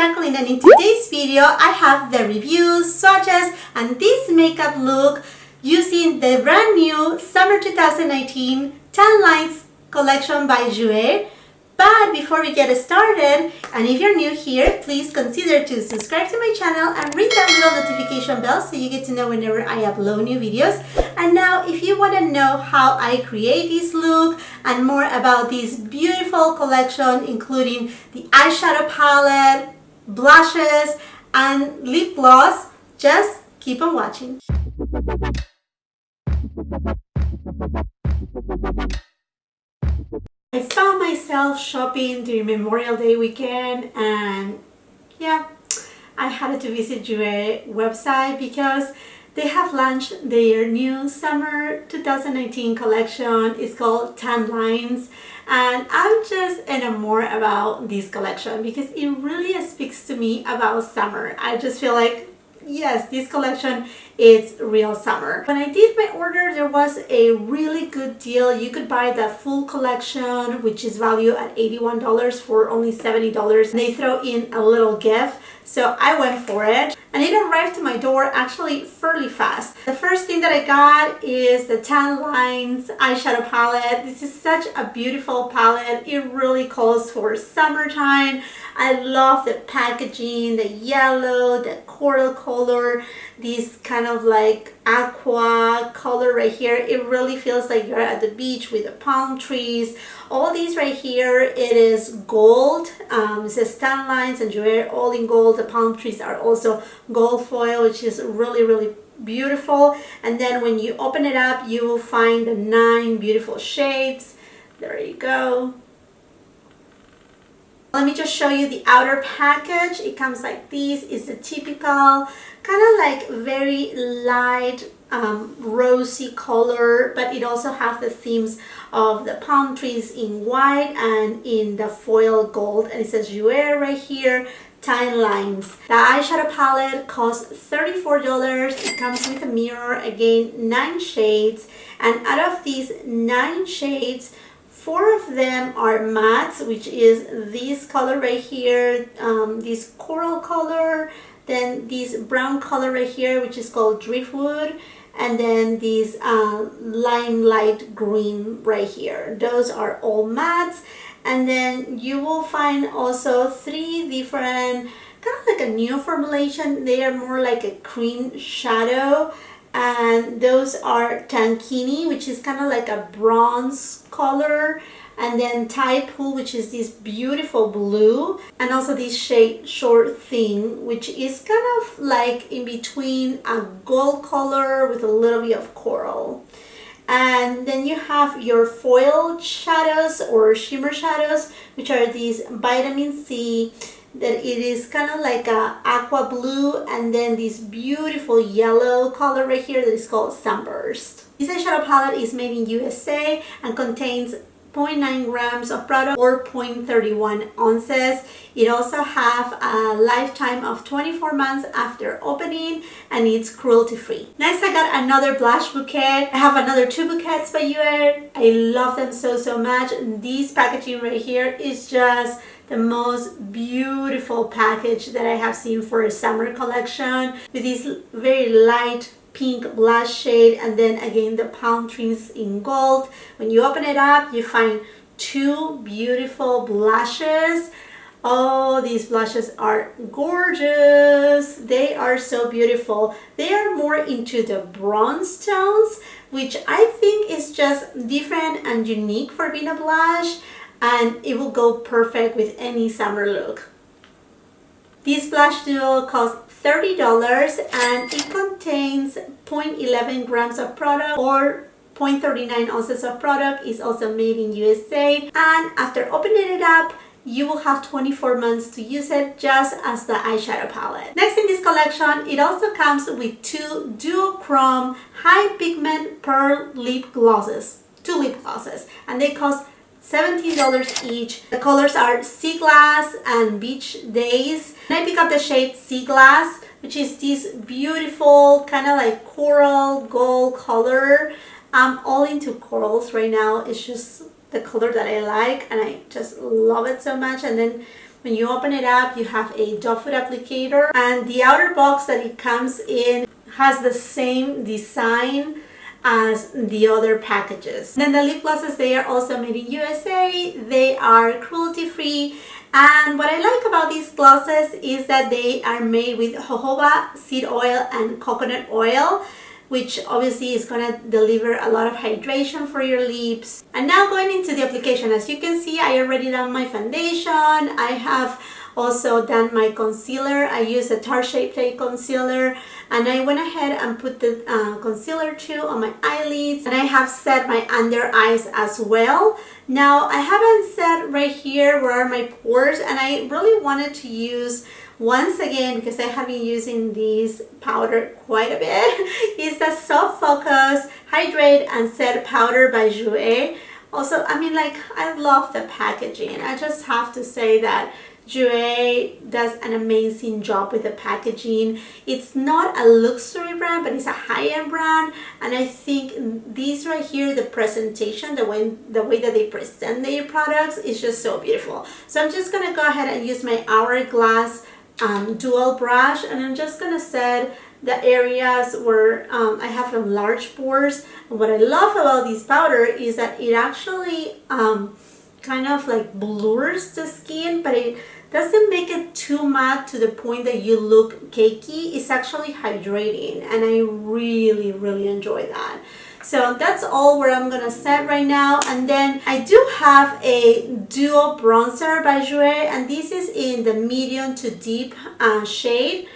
Jacqueline, and in today's video I have the reviews, swatches, and this makeup look using the brand new Summer 2019 Tan Lines collection by Jouer. But before we get started, and if you're new here, please consider to subscribe to my channel and ring that little notification bell so you get to know whenever I upload new videos. And now, if you want to know how I create this look and more about this beautiful collection, including the eyeshadow palette, blushes, and lip gloss, just keep on watching. I found myself shopping during Memorial Day weekend, and yeah, I had to visit Jouer website because they have launched their new Summer 2019 collection. It's called Tan Lines, and I'm just enamored about this collection because it really speaks to me about summer. I just feel like, yes, this collection is real summer. When I did my order, there was a really good deal. You could buy the full collection, which is valued at $81 for only $70. They throw in a little gift, so I went for it. And it arrived to my door actually fairly fast. The first thing that I got is the Tan Lines Eyeshadow Palette. This is such a beautiful palette. It really calls for summertime. I love the packaging, the yellow, the coral color, this kind of like aqua color right here. It really feels like you're at the beach with the palm trees. All these right here, it is gold. It says Tan Lines and Jouer, all in gold. The palm trees are also gold foil, which is really beautiful. And then when you open it up, you will find the 9 beautiful shades. There you go. Let me just show you the outer package. It comes like this. It's the typical kind of like very light rosy color, but it also has the themes of the palm trees in white and in the foil gold. And it says Jouer right here, Tan Lines. The eyeshadow palette costs $34. It comes with a mirror, again 9 shades, and out of these 9 shades, 4 of them are mattes, which is this color right here, this coral color, then this brown color right here, which is called driftwood, and then this limelight green right here. Those are all mattes. And then you will find also 3 different, kind of like a new formulation. They are more like a cream shadow, and those are Tankini, which is kind of like a bronze color, and then Taipu, which is this beautiful blue, and also this shade Short Thing, which is kind of like in between a gold color with a little bit of coral. And then you have your foil shadows or shimmer shadows, which are these vitamin C, that it is kind of like a aqua blue, and then this beautiful yellow color right here that is called Sunburst. This eyeshadow palette is made in USA and contains 0.9 grams of product or 0.31 ounces. It also have a lifetime of 24 months after opening, and it's cruelty free. Next, I got another blush bouquet. I have another 2 bouquets by Jouer. I love them so much. This packaging right here is just the most beautiful package that I have seen for a summer collection, with this very light pink blush shade, and then again the palm trees in gold. When you open it up, you find 2 beautiful blushes. Oh, these blushes are gorgeous. They are so beautiful. They are more into the bronze tones, which I think is just different and unique for being a blush, and it will go perfect with any summer look. This blush duo costs $30, and it contains 0.11 grams of product or 0.39 ounces of product. It's also made in USA, and after opening it up, you will have 24 months to use it, just as the eyeshadow palette. Next in this collection, it also comes with 2 Duochrome high pigment pearl lip glosses, 2 lip glosses, and they cost $17 each. The colors are Sea Glass and Beach Days. And I pick up the shade Sea Glass, which is this beautiful kind of like coral gold color. I'm all into corals right now. It's just the color that I like, and I just love it so much. And then When you open it up, you have a doe foot applicator, and the outer box that it comes in has the same design as the other packages. Then the lip glosses, they are also made in USA. They are cruelty free. And what I like about these glosses is that they are made with jojoba seed oil and coconut oil, which obviously is going to deliver a lot of hydration for your lips. And now going into the application, as you can see, I already done my foundation. I have also done my concealer. I used a Tarte Shape Tape concealer, and I went ahead and put the concealer too on my eyelids, and I have set my under eyes as well. Now I haven't set right here where are my pores, and I really wanted to use, once again, because I have been using this powder quite a bit, is the Soft Focus Hydrate and Set Powder by Jouer. Also, I mean, like, I love the packaging. I just have to say that Jouer does an amazing job with the packaging. It's not a luxury brand, but it's a high-end brand, and I think these right here, the presentation, the way that they present their products is just so beautiful. So I'm just gonna go ahead and use my Hourglass dual brush, and I'm just gonna set the areas where I have large pores. And what I love about this powder is that it actually kind of like blurs the skin, but it doesn't make it too matte to the point that you look cakey. It's actually hydrating, and I really enjoy that. So that's all where I'm gonna set right now. And then I do have a duo bronzer by Jouer, and this is in the medium to deep shade.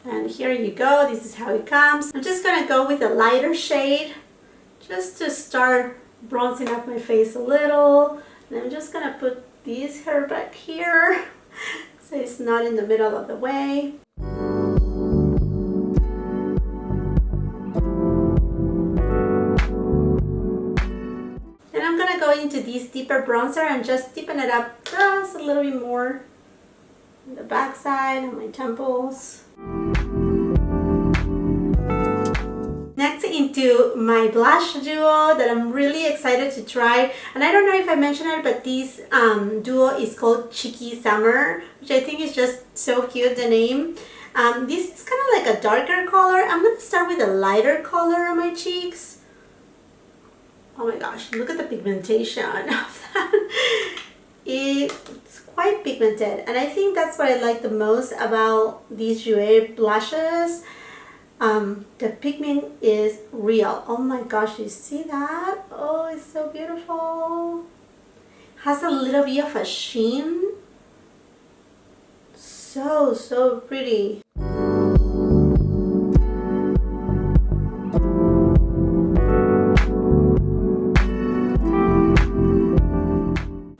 And here you go, this is how it comes. I'm just gonna go with a lighter shade just to start bronzing up my face a little. And I'm just gonna put this hair back here so it's not in the middle of the way. Then I'm gonna go into this deeper bronzer and just deepen it up just a little bit more on the back side and my temples. Next, into my blush duo that I'm really excited to try, and I don't know if I mentioned it, but this duo is called Cheeky Summer, which I think is just so cute, the name. This is kind of like a darker color. I'm going to start with a lighter color on my cheeks. Oh my gosh, look at the pigmentation of that. It's quite pigmented, and I think that's what I like the most about these Jouer blushes. The pigment is real. Oh my gosh, you see that? Oh, it's so beautiful. Has a little bit of a sheen. So pretty.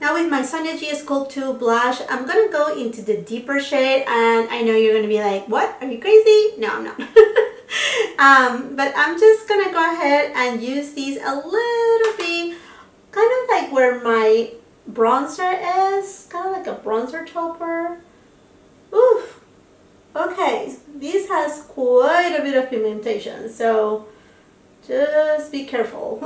Now with my Sonia G Sculpt 2 blush, I'm gonna go into the deeper shade, and I know you're gonna be like, what? Are you crazy? No, I'm not. But I'm just gonna go ahead and use these a little bit, kind of like where my bronzer is, kind of like a bronzer topper. Oof. Okay, this has quite a bit of pigmentation, so just be careful.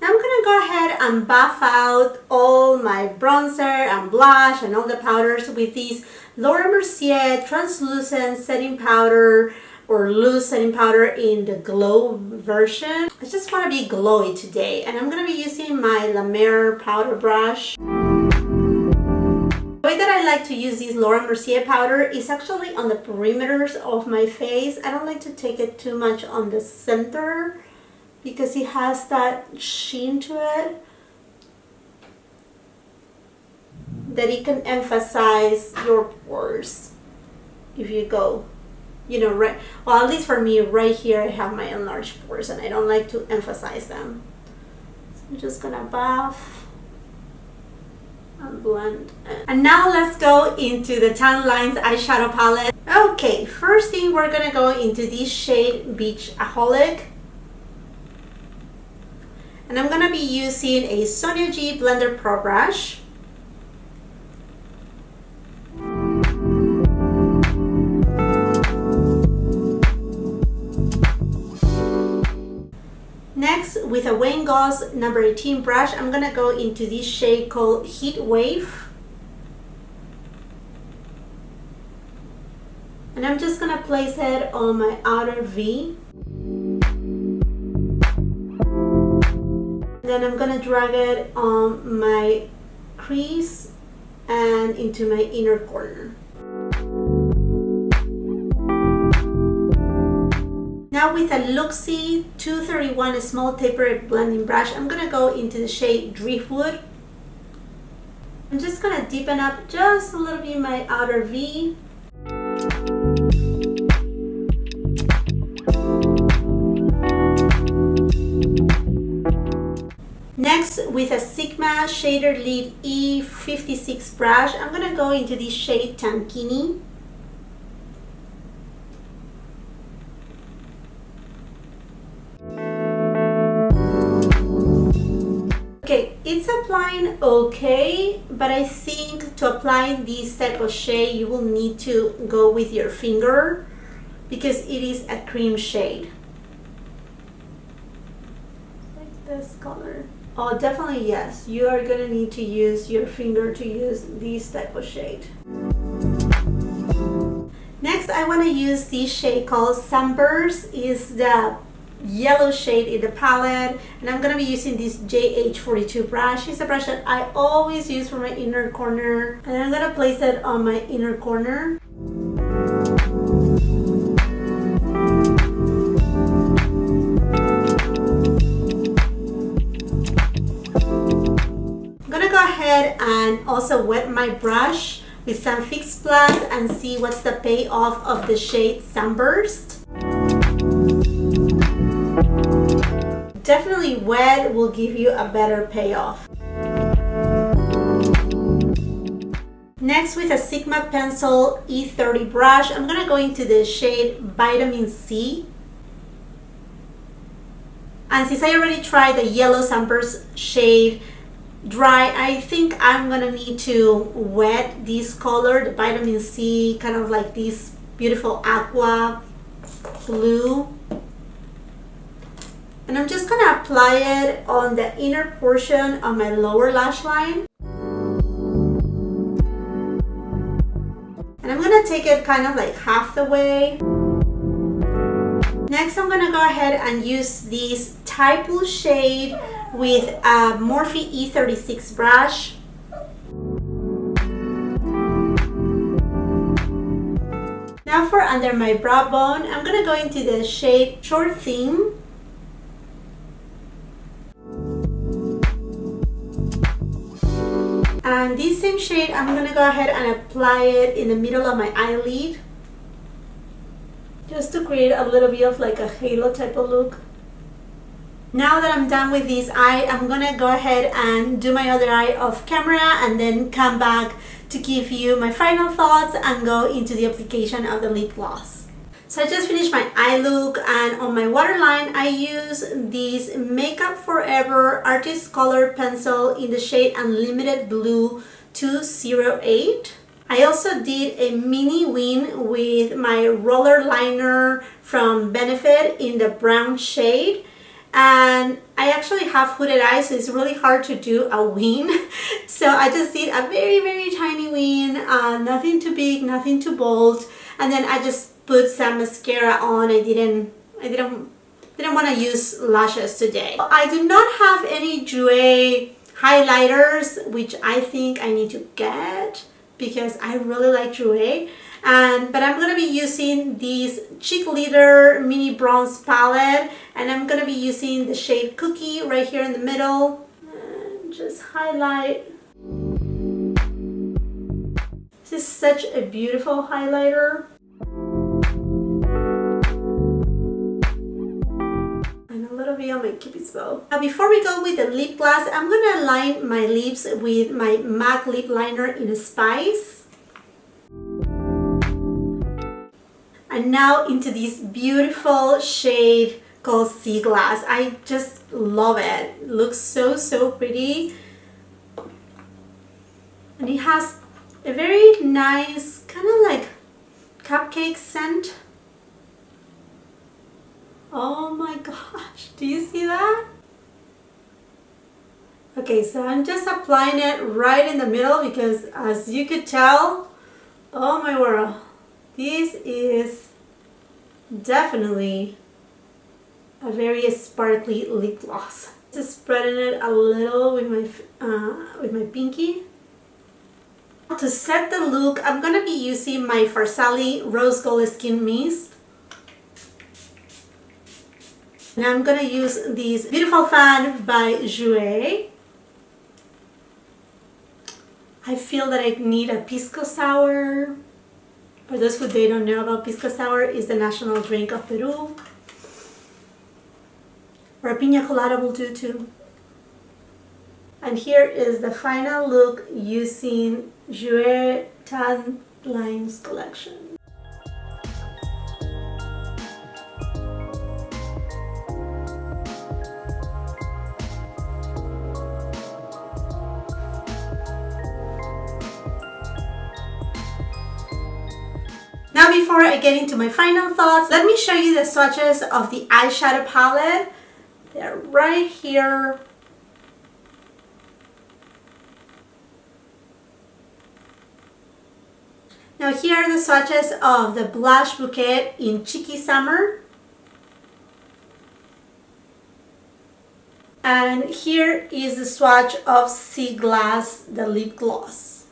I'm gonna go ahead and buff out all my bronzer and blush and all the powders with this Laura Mercier translucent setting powder, or loose setting powder in the glow version. I just want to be glowy today, and I'm going to be using my La Mer powder brush. The way that I like to use this Laura Mercier powder is actually on the perimeters of my face. I don't like to take it too much on the center because it has that sheen to it that it can emphasize your pores if you go, you know, right, well, at least for me, right here I have my enlarged pores and I don't like to emphasize them. So I'm just gonna buff and blend. And now let's go into the Tan Lines Eyeshadow Palette. Okay, first thing, we're gonna go into this shade Beachaholic. And I'm gonna be using a Sonia G Blender Pro brush. Next, Next, with a Wayne Goss number 18 brush, I'm gonna go into this shade called Heat Wave. And I'm just gonna place it on my outer V. Then I'm gonna drag it on my crease and into my inner corner. Now with a Luxe 231 small tapered blending brush, I'm gonna go into the shade Driftwood. I'm just gonna deepen up just a little bit my outer V. Next, with a Sigma Shader Lead E56 brush, I'm gonna go into the shade Tankini. Okay, it's applying okay, but I think to apply this type of shade, you will need to go with your finger because it is a cream shade. Like this color. Oh, definitely yes. You are gonna need to use your finger to use this type of shade. Next, I want to use this shade called Sunburst. Is the yellow shade in the palette, and I'm gonna be using this JH42 brush. It's a brush that I always use for my inner corner, and I'm gonna place it on my inner corner. And also wet my brush with some Fix Plus and see what's the payoff of the shade Sunburst. Definitely wet will give you a better payoff. Next, with a Sigma Pencil E30 brush, I'm gonna go into the shade Vitamin C. And since I already tried the yellow Sunburst shade dry, I think I'm gonna need to wet this color, the Vitamin C, kind of like this beautiful aqua blue. And I'm just gonna apply it on the inner portion of my lower lash line. And I'm gonna take it kind of like half the way. Next, I'm gonna go ahead and use this Typhoon shade with a Morphe E36 brush. Now for under my brow bone, I'm gonna go into the shade Short Theme. And this same shade, I'm gonna go ahead and apply it in the middle of my eyelid, just to create a little bit of like a halo type of look. Now that I'm done with this eye, I'm gonna go ahead and do my other eye off camera and then come back to give you my final thoughts and go into the application of the lip gloss. So I just finished my eye look, and on my waterline I use this Makeup Forever Artist Color Pencil in the shade Unlimited Blue 208. I also did a mini wing with my roller liner from Benefit in the brown shade. And I actually have hooded eyes, so it's really hard to do a wing. So I just did a very, very tiny wing, nothing too big, nothing too bold. And then I just put some mascara on. I didn't want to use lashes today. I do not have any Jouer highlighters, which I think I need to get because I really like Jouer. But I'm going to be using this Cheek Leader Mini Bronze Palette, and I'm going to be using the shade Cookie right here in the middle. And just highlight. This is such a beautiful highlighter. And a little bit on my Cupid's bow. Now before we go with the lip gloss, I'm going to line my lips with my MAC lip liner in Spice. And now into this beautiful shade called Sea Glass. I just love it. It looks so, so pretty. And it has a very nice, kind of like cupcake scent. Oh my gosh, do you see that? Okay, so I'm just applying it right in the middle because as you could tell, oh my world, this is definitely a very sparkly lip gloss. Just spreading it a little with my pinky. To set the look, I'm going to be using my Farsali Rose Gold Skin Mist. And I'm going to use this beautiful fan by Jouer. I feel that I need a pisco sour. For those who don't know about pisco sour, is the national drink of Peru. Or a piña colada will do too. And here is the final look using Jouer Tan Lines collection. Now before I get into my final thoughts, let me show you the swatches of the eyeshadow palette. They're right here. Now here are the swatches of the blush Bouquet in Cheeky Summer. And here is the swatch of Sea Glass, the lip gloss.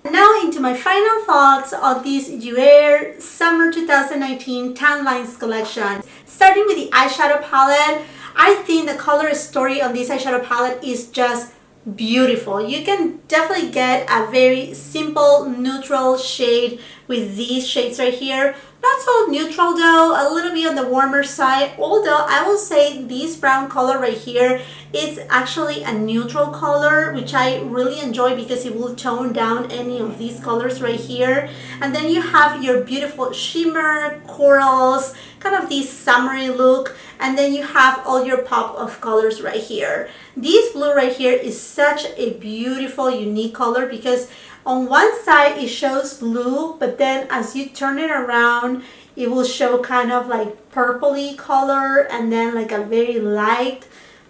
Now into my final thoughts on this Jouer Summer 2019 Tan Lines collection. Starting with the eyeshadow palette, I think the color story on this eyeshadow palette is just beautiful. You can definitely get a very simple neutral shade with these shades right here. Not so neutral though, a little bit on the warmer side, although I will say this brown color right here is actually a neutral color, which I really enjoy because it will tone down any of these colors right here. And then you have your beautiful shimmer, corals, kind of this summery look, and then you have all your pop of colors right here. This blue right here is such a beautiful, unique color because on one side it shows blue, but then as you turn it around, it will show kind of like purpley color and then like a very light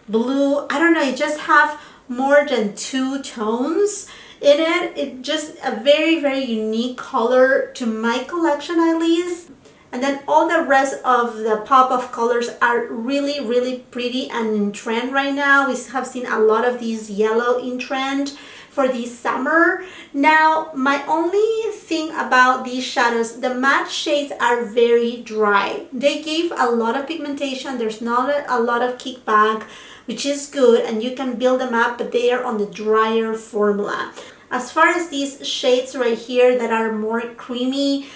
blue. I don't know, it just have more than two tones in it. It's just a very, very unique color to my collection at least. And then all the rest of the pop of colors are really, really pretty and in trend right now. We have seen a lot of these yellow in trend for this summer. Now, my only thing about these shadows, the matte shades are very dry. They give a lot of pigmentation. There's not a lot of kickback, which is good, and you can build them up, but they are on the drier formula. As far as these shades right here that are more creamy,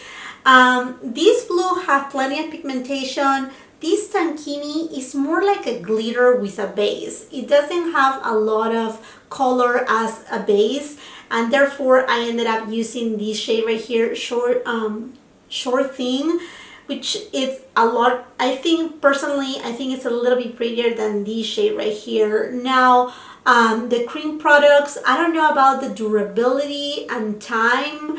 these blue have plenty of pigmentation. This Tankini is more like a glitter with a base. It doesn't have a lot of color as a base, and therefore I ended up using this shade right here, short thing, which is a lot. I think personally, I think it's a little bit prettier than this shade right here. Now, the cream products, I don't know about the durability and time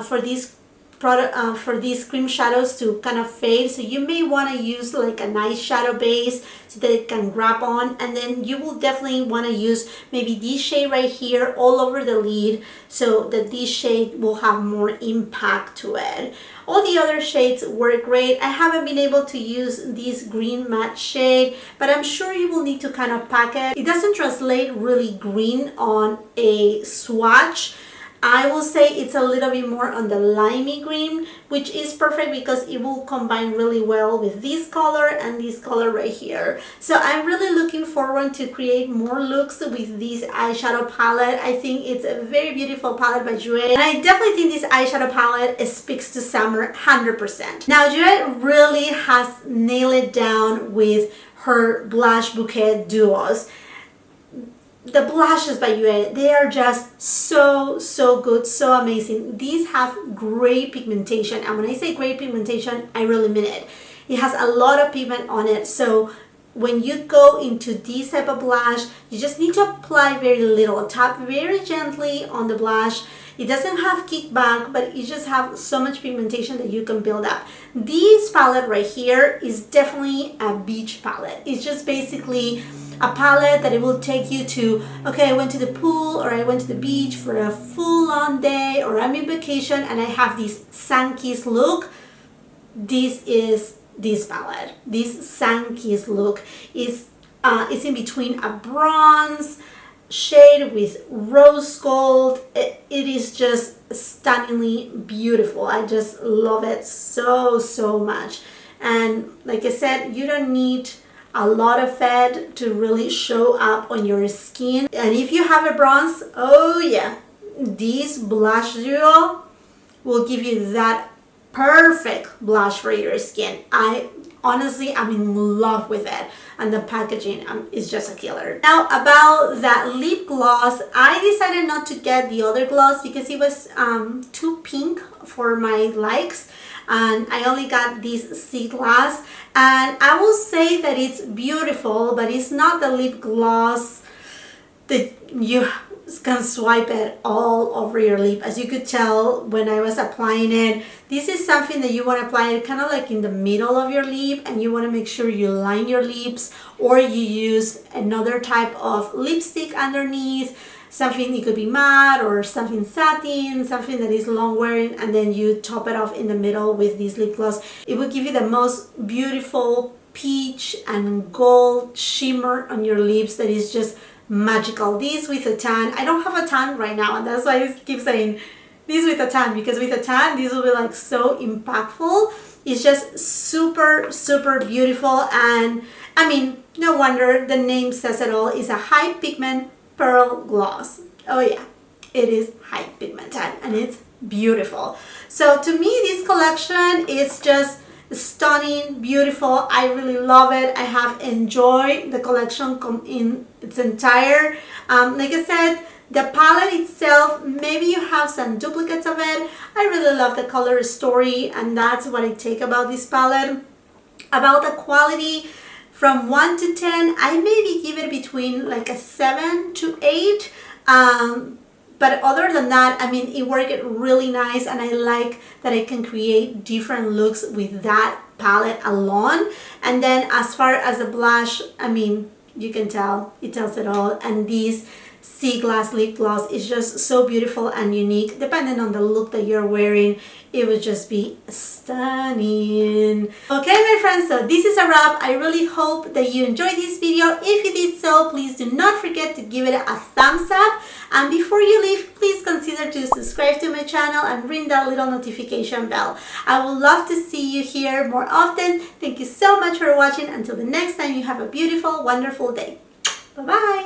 for these for these cream shadows to kind of fade, so you may want to use like a nice shadow base so that it can grab on, and then you will definitely want to use maybe this shade right here all over the lid so that this shade will have more impact to it. All the other shades work great. I haven't been able to use this green matte shade, but I'm sure you will need to kind of pack it. It doesn't translate really green on a swatch. I will say it's a little bit more on the limey green, which is perfect because it will combine really well with this color and this color right here. So I'm really looking forward to create more looks with this eyeshadow palette. I think it's a very beautiful palette by Jouer, and I definitely think this eyeshadow palette speaks to summer 100%. Now, Jouer really has nailed it down with her blush Bouquet duos. The blushes by Jouer, they are just so good, so amazing. These have great pigmentation, and when I say great pigmentation, I really mean it. It has a lot of pigment on it, so when you go into this type of blush, you just need to apply very little. Tap very gently on the blush. It doesn't have kickback, but it just has so much pigmentation that you can build up. This palette right here is definitely a beach palette. It's just basically a palette that it will take you to, okay, I went to the pool or I went to the beach for a full-on day, or I'm in vacation and I have this sun-kissed look. This is this palette. This sun-kissed look is in between a bronze shade with rose gold. It is just stunningly beautiful. I just love it so much. And like I said, you don't need a lot of it to really show up on your skin. And if you have a bronze, oh yeah, this blush duo will give you that perfect blush for your skin. Honestly, I'm in love with it, and the packaging is just a killer. Now about that lip gloss, I decided not to get the other gloss because it was too pink for my likes, and I only got this sea glass, and I will say that it's beautiful, but it's not the lip gloss that you can swipe it all over your lip. As you could tell when I was applying it, this is something that you want to apply it kind of like in the middle of your lip, and you want to make sure you line your lips, or you use another type of lipstick underneath, something, it could be matte or something satin, something that is long wearing, and then you top it off in the middle with this lip gloss. It will give you the most beautiful peach and gold shimmer on your lips that is just magical. This with a tan, I don't have a tan right now, and that's why I keep saying this with a tan, because with a tan this will be like so impactful. It's just super beautiful, and I mean, no wonder the name says it all. It's a high pigment pearl gloss. Oh yeah, it is high pigment tan, and it's beautiful. So to me, this collection is just stunning, beautiful. I really love it. I have enjoyed the collection in its entire. Like I said, the palette itself, maybe you have some duplicates of it. I really love the color story, and that's what I take about this palette. About the quality, from 1 to 10, I maybe give it between like a 7 to 8. But other than that, I mean, it worked really nice, and I like that I can create different looks with that palette alone. And then as far as the blush, I mean, you can tell, it tells it all. And this sea glass lip gloss is just so beautiful and unique. Depending on the look that you're wearing, it would just be stunning. Okay, my friends, so this is a wrap. I really hope that you enjoyed this video. If you did so, please do not forget to give it a thumbs up. And before you leave, please consider to subscribe to my channel and ring that little notification bell. I would love to see you here more often. Thank you so much for watching. Until the next time, you have a beautiful, wonderful day. Bye-bye.